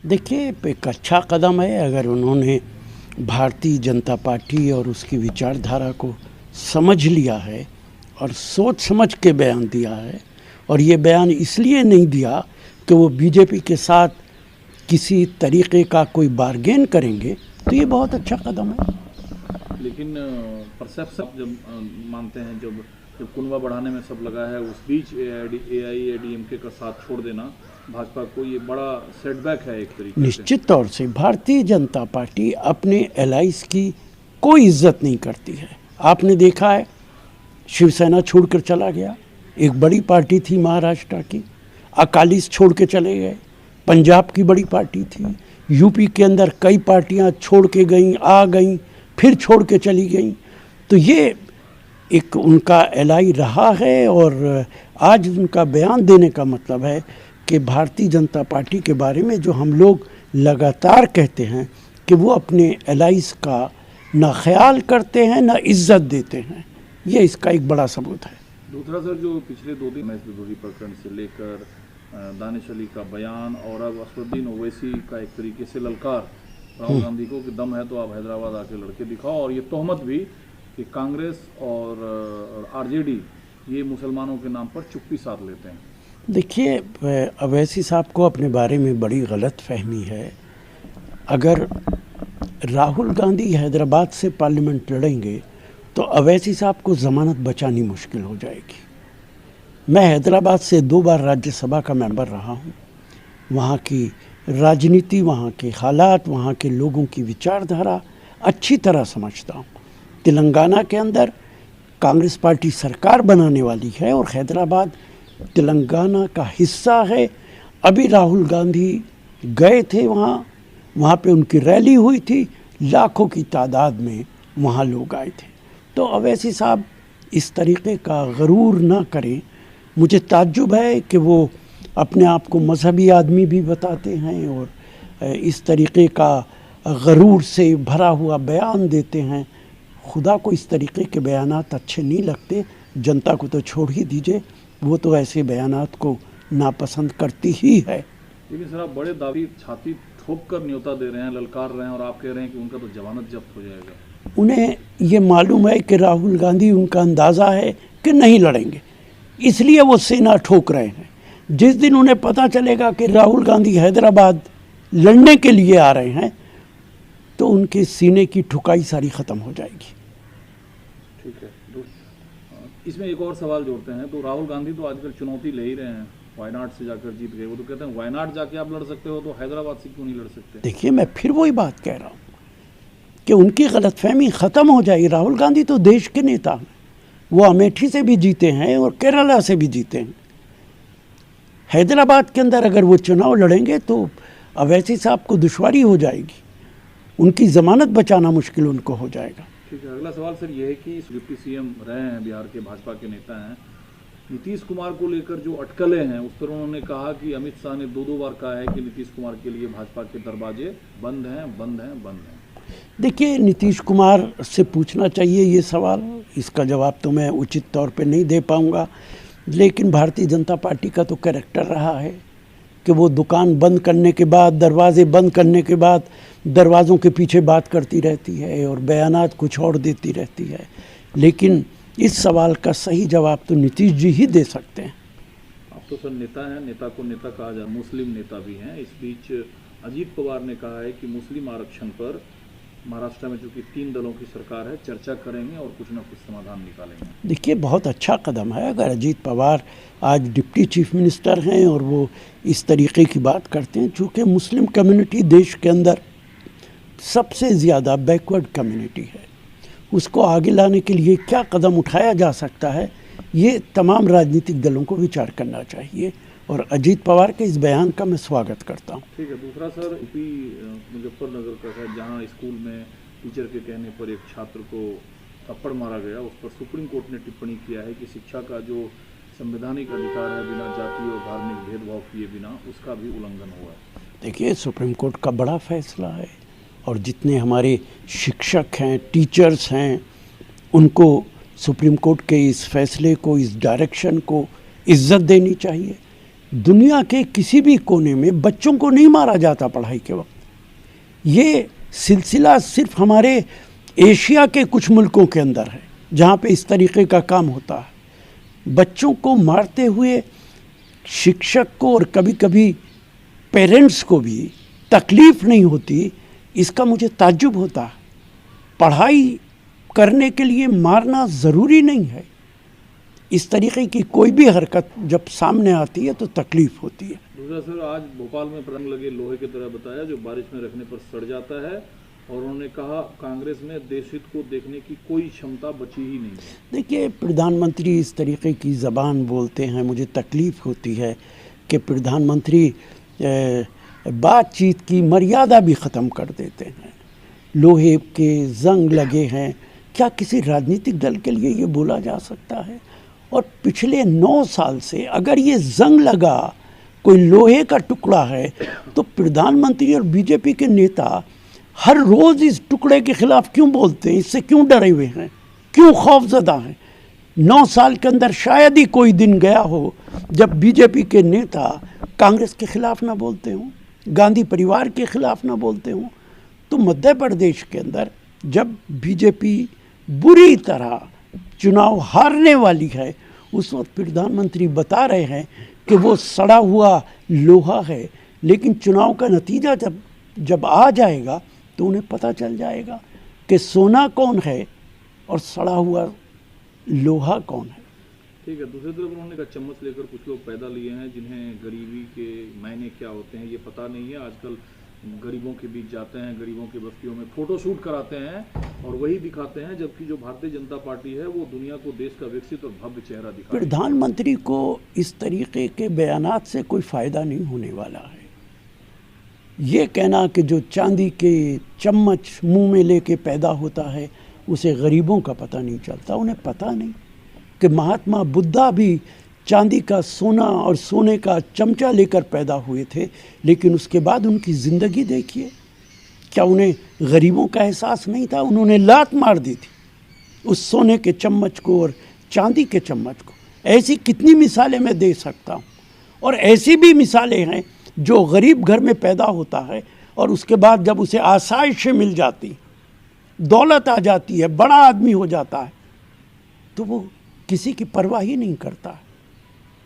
देखिए, एक अच्छा कदम है अगर उन्होंने भारतीय जनता पार्टी और उसकी विचारधारा को समझ लिया है और सोच समझ के बयान दिया है। और ये बयान इसलिए नहीं दिया कि वो बीजेपी के साथ किसी तरीके का कोई बार्गेन करेंगे, तो ये बहुत अच्छा कदम है। लेकिन परसेप्शन जब मानते हैं, जब जब कुनबा बढ़ाने में सब लगा है, उस बीच AIADMK का साथ छोड़ देना भाजपा को ये बड़ा सेटबैक है एक तरीके से। निश्चित तौर से भारतीय जनता पार्टी अपने एलाइज की कोई इज्जत नहीं करती है। आपने देखा है, शिवसेना छोड़कर चला गया, एक बड़ी पार्टी थी महाराष्ट्र की, अकालीस छोड़ के चले गए, पंजाब की बड़ी पार्टी थी, यूपी के अंदर कई पार्टियां छोड़ के गईं, आ गईं, फिर छोड़ के चली गईं। तो ये एक उनका एलाई रहा है और आज उनका बयान देने का मतलब है कि भारतीय जनता पार्टी के बारे में जो हम लोग लगातार कहते हैं कि वो अपने एलाइज का ना ख्याल करते हैं ना इज्जत देते हैं, ये इसका एक बड़ा सबूत है। दूसरा सर, जो पिछले 2 दिन महेश प्रकरण से लेकर दानिश अली का बयान और अब असदुद्दीन ओवैसी का एक तरीके से ललकार राहुल गांधी को कि दम है तो आप हैदराबाद आके लड़के दिखाओ, और ये तोहमत भी कि कांग्रेस और RJD ये मुसलमानों के नाम पर चुप्पी साध लेते हैं। देखिए, अवैसी साहब को अपने बारे में बड़ी गलत फहमी है। अगर राहुल गांधी हैदराबाद से पार्लियामेंट लड़ेंगे तो अवैसी साहब को ज़मानत बचानी मुश्किल हो जाएगी। मैं हैदराबाद से 2 बार राज्यसभा का मेंबर रहा हूँ। वहाँ की राजनीति, वहाँ के हालात, वहाँ के लोगों की विचारधारा अच्छी तरह समझता हूँ। तेलंगाना के अंदर कांग्रेस पार्टी सरकार बनाने वाली है और हैदराबाद तेलंगाना का हिस्सा है। अभी राहुल गांधी गए थे वहाँ पे उनकी रैली हुई थी, लाखों की तादाद में वहाँ लोग आए थे। तो अवैसी साहब इस तरीके का गरूर ना करें। मुझे ताज्जुब है कि वो अपने आप को मजहबी आदमी भी बताते हैं और इस तरीके का गरूर से भरा हुआ बयान देते हैं। खुदा को इस तरीके के बयानात अच्छे नहीं लगते, जनता को तो छोड़ ही दीजिए, वो तो ऐसे बयानात को नापसंद करती ही है। लेकिन सर, आप बड़े दावी छाती ठोक कर न्योता दे रहे हैं, ललकार रहे हैं, और आप कह रहे हैं कि उनका तो जमानत जब्त हो जाएगा। उन्हें ये मालूम है कि राहुल गांधी, उनका अंदाज़ा है कि नहीं लड़ेंगे, इसलिए वो सेना ठोक रहे हैं। जिस दिन उन्हें पता चलेगा कि राहुल गांधी हैदराबाद लड़ने के लिए आ रहे हैं तो उनके सीने की ठुकाई सारी ख़त्म हो जाएगी। ठीक है, इसमें एक और सवाल जोड़ते हैं। तो राहुल गांधी तो आजकल चुनौती ले ही रहे हैं, वायनाड से जाकर जीत गए। वो तो कहते हैं वायनाड जाके आप लड़ सकते हो तो हैदराबाद से क्यों नहीं लड़ सकते? देखिए, मैं फिर वही बात कह रहा हूँ कि उनकी गलतफहमी ख़त्म हो जाएगी। राहुल गांधी तो देश के नेता हैं, वो अमेठी से भी जीते हैं और केरला से भी जीते हैं। हैदराबाद के अंदर अगर वो चुनाव लड़ेंगे तो अवैसी साहब को दुश्वारी हो जाएगी, उनकी ज़मानत बचाना मुश्किल उनको हो जाएगा। ठीक है, अगला सवाल सर ये है कि डिप्टी CM रहे हैं, बिहार के भाजपा के नेता हैं, नीतीश कुमार को लेकर जो अटकलें हैं उस पर उन्होंने कहा कि अमित शाह ने 2 बार कहा है कि नीतीश कुमार के लिए भाजपा के दरवाजे बंद हैं, बंद हैं, बंद हैं। देखिए, नीतीश कुमार से पूछना चाहिए ये सवाल, इसका जवाब तो मैं उचित तौर पे नहीं दे पाऊँगा। लेकिन भारतीय जनता पार्टी का तो कैरेक्टर रहा है कि वो दुकान बंद करने के बाद, दरवाजे बंद करने के बाद दरवाज़ों के पीछे बात करती रहती है और बयानात कुछ और देती रहती है। लेकिन इस सवाल का सही जवाब तो नीतीश जी ही दे सकते हैं। आप तो सर नेता हैं, नेता को नेता कहा जाए, मुस्लिम नेता भी हैं। इस बीच अजीत पवार ने कहा है कि मुस्लिम आरक्षण पर महाराष्ट्र में चूंकि 3 दलों की सरकार है, चर्चा करेंगे और कुछ ना कुछ समाधान निकालेंगे। देखिए, बहुत अच्छा कदम है अगर अजीत पवार आज डिप्टी चीफ मिनिस्टर हैं और वो इस तरीके की बात करते हैं। चूँकि मुस्लिम कम्युनिटी देश के अंदर सबसे ज़्यादा बैकवर्ड कम्युनिटी है, उसको आगे लाने के लिए क्या कदम उठाया जा सकता है, ये तमाम राजनीतिक दलों को विचार करना चाहिए और अजीत पवार के इस बयान का मैं स्वागत करता हूँ। ठीक है, दूसरा सर, यूपी मुजफ्फरनगर का है जहाँ स्कूल में टीचर के कहने पर एक छात्र को थप्पड़ मारा गया, उस पर सुप्रीम कोर्ट ने टिप्पणी किया है कि शिक्षा का जो संवैधानिक अधिकार है बिना जाति और धार्मिक भेदभाव किए बिना, उसका भी उल्लंघन हुआ है। देखिए, सुप्रीम कोर्ट का बड़ा फैसला है और जितने हमारे शिक्षक हैं, टीचर्स हैं, उनको सुप्रीम कोर्ट के इस फैसले को, इस डायरेक्शन को इज्जत देनी चाहिए। दुनिया के किसी भी कोने में बच्चों को नहीं मारा जाता पढ़ाई के वक्त। ये सिलसिला सिर्फ हमारे एशिया के कुछ मुल्कों के अंदर है जहाँ पे इस तरीके का काम होता है। बच्चों को मारते हुए शिक्षक को और कभी कभी पेरेंट्स को भी तकलीफ़ नहीं होती, इसका मुझे ताज्जुब होता है। पढ़ाई करने के लिए मारना ज़रूरी नहीं है। इस तरीके की कोई भी हरकत जब सामने आती है तो तकलीफ़ होती है। दूसरा सर, आज भोपाल में रंग लगे लोहे की तरह बताया जो बारिश में रखने पर सड़ जाता है, और उन्होंने कहा कांग्रेस में देश हित को देखने की कोई क्षमता बची ही नहीं है। देखिए, प्रधानमंत्री इस तरीके की ज़बान बोलते हैं, मुझे तकलीफ़ होती है कि प्रधानमंत्री बातचीत की मर्यादा भी ख़त्म कर देते हैं। लोहे के जंग लगे हैं, क्या किसी राजनीतिक दल के लिए ये बोला जा सकता है? और पिछले 9 साल से अगर ये जंग लगा, कोई लोहे का टुकड़ा है, तो प्रधानमंत्री और बीजेपी के नेता हर रोज़ इस टुकड़े के खिलाफ क्यों बोलते हैं? इससे क्यों डरे हुए हैं, क्यों खौफजदा हैं? 9 साल के अंदर शायद ही कोई दिन गया हो जब बीजेपी के नेता कांग्रेस के खिलाफ ना बोलते हों, गांधी परिवार के खिलाफ ना बोलते हों। तो मध्य प्रदेश के अंदर जब बीजेपी बुरी तरह चुनाव हारने वाली है, उस वक्त प्रधानमंत्री बता रहे हैं कि वो सड़ा हुआ लोहा है, लेकिन चुनाव का नतीजा जब आ जाएगा तो उन्हें पता चल जाएगा कि सोना कौन है और सड़ा हुआ लोहा कौन है। ठीक है। दूसरी तरफ उन्होंने कहा चम्मच लेकर कुछ लोग पैदा लिए हैं जिन्हें गरीबी के मायने क्या होते हैं ये पता नहीं है। आजकल गरीबों के बीच जाते हैं, गरीबों की बस्तियों में फोटो शूट कराते हैं और वही दिखाते हैं, जबकि जो भारतीय जनता पार्टी है वो दुनिया को देश का विकसित और भव्य चेहरा दिखाती है। प्रधानमंत्री को इस तरीके के बयानात से कोई फ़ायदा नहीं होने वाला है। ये कहना कि जो चांदी के चम्मच मुंह में लेके पैदा होता है उसे गरीबों का पता नहीं चलता। उन्हें पता नहीं कि महात्मा बुद्धा भी चांदी का सोना और सोने का चमचा लेकर पैदा हुए थे, लेकिन उसके बाद उनकी ज़िंदगी देखिए। क्या उन्हें गरीबों का एहसास नहीं था? उन्होंने लात मार दी थी उस सोने के चम्मच को और चांदी के चम्मच को। ऐसी कितनी मिसालें मैं दे सकता हूँ। और ऐसी भी मिसालें हैं जो गरीब घर में पैदा होता है और उसके बाद जब उसे आसाइशें मिल जाती, दौलत आ जाती है, बड़ा आदमी हो जाता है, तो वो किसी की परवाह ही नहीं करता।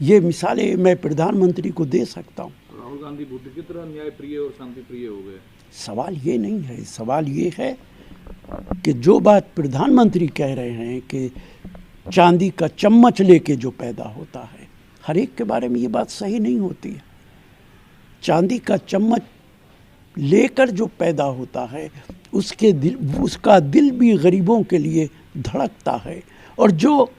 ये मिसालें मैं प्रधानमंत्री को दे सकता हूँ। राहुल गांधी बुद्ध की तरह न्याय प्रिय और शांति प्रिय हो गए। सवाल ये नहीं है, सवाल ये है कि जो बात प्रधानमंत्री कह रहे हैं कि चांदी का चम्मच लेके जो पैदा होता है, हर एक के बारे में ये बात सही नहीं होती है। चांदी का चम्मच लेकर जो पैदा होता है उसका दिल भी गरीबों के लिए धड़कता है, और जो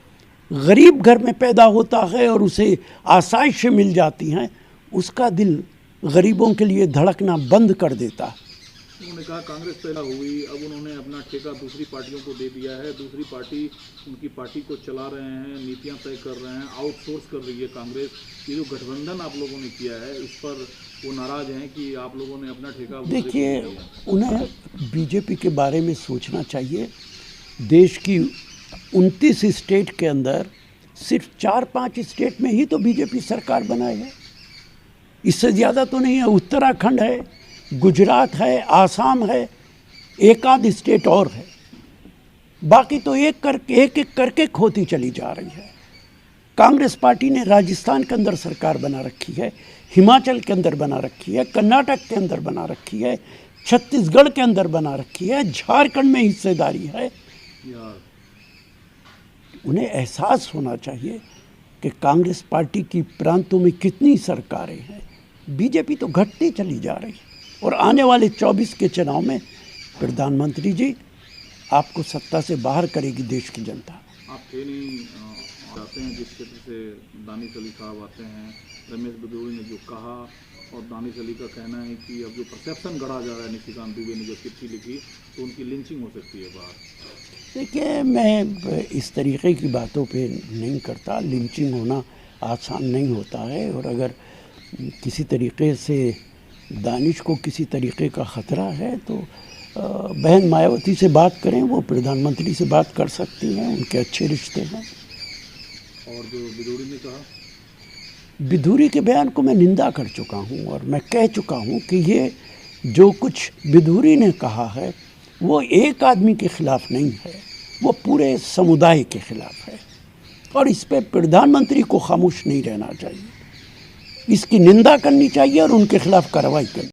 गरीब घर में पैदा होता है और उसे आसाइशें मिल जाती हैं, उसका दिल गरीबों के लिए धड़कना बंद कर देता है। उन्होंने कहा कांग्रेस पैदा हुई, अब उन्होंने अपना ठेका दूसरी पार्टियों को दे दिया है, दूसरी पार्टी उनकी पार्टी को चला रहे हैं, नीतियां तय कर रहे हैं, आउटसोर्स कर रही है कांग्रेस। ये जो गठबंधन आप लोगों ने किया है इस पर वो नाराज हैं कि आप लोगों ने अपना ठेका। देखिए, उन्हें बीजेपी के बारे में सोचना चाहिए। देश की 29 स्टेट के अंदर सिर्फ 4-5 स्टेट में ही तो बीजेपी सरकार बनाई है, इससे ज़्यादा तो नहीं है। उत्तराखंड है, गुजरात है, आसाम है, एक आध स्टेट और है, बाकी तो एक एक करके खोती चली जा रही है। कांग्रेस पार्टी ने राजस्थान के अंदर सरकार बना रखी है, हिमाचल के अंदर बना रखी है, कर्नाटक के अंदर बना रखी है, छत्तीसगढ़ के अंदर बना रखी है, झारखंड में हिस्सेदारी है। उन्हें एहसास होना चाहिए कि कांग्रेस पार्टी की प्रांतों में कितनी सरकारें हैं। बीजेपी तो घटती चली जा रही है, और आने वाले 24 के चुनाव में प्रधानमंत्री जी आपको सत्ता से बाहर करेगी देश की जनता। आप थे नहीं, आते हैं जिस क्षेत्र से दानिश अली साहब आते हैं, रमेश बदौरी ने जो कहा, और दानिश अली का कहना है कि अब जो परसेप्शन गढ़ा जा रहा है, निशिकांत दुबे ने जो चिट्ठी लिखी तो उनकी लिंचिंग हो सकती है बाहर। देखिए, मैं इस तरीके की बातों पे नहीं करता। लिंचिंग होना आसान नहीं होता है, और अगर किसी तरीके से दानिश को किसी तरीके का ख़तरा है तो बहन मायावती से बात करें, वो प्रधानमंत्री से बात कर सकती हैं, उनके अच्छे रिश्ते हैं। और जो बदौरी ने कहा, विधूरी के बयान को मैं निंदा कर चुका हूँ और मैं कह चुका हूँ कि ये जो कुछ विधूरी ने कहा है वो एक आदमी के खिलाफ नहीं है, वो पूरे समुदाय के खिलाफ है और इस पे प्रधानमंत्री को खामोश नहीं रहना चाहिए, इसकी निंदा करनी चाहिए और उनके खिलाफ कार्रवाई करनी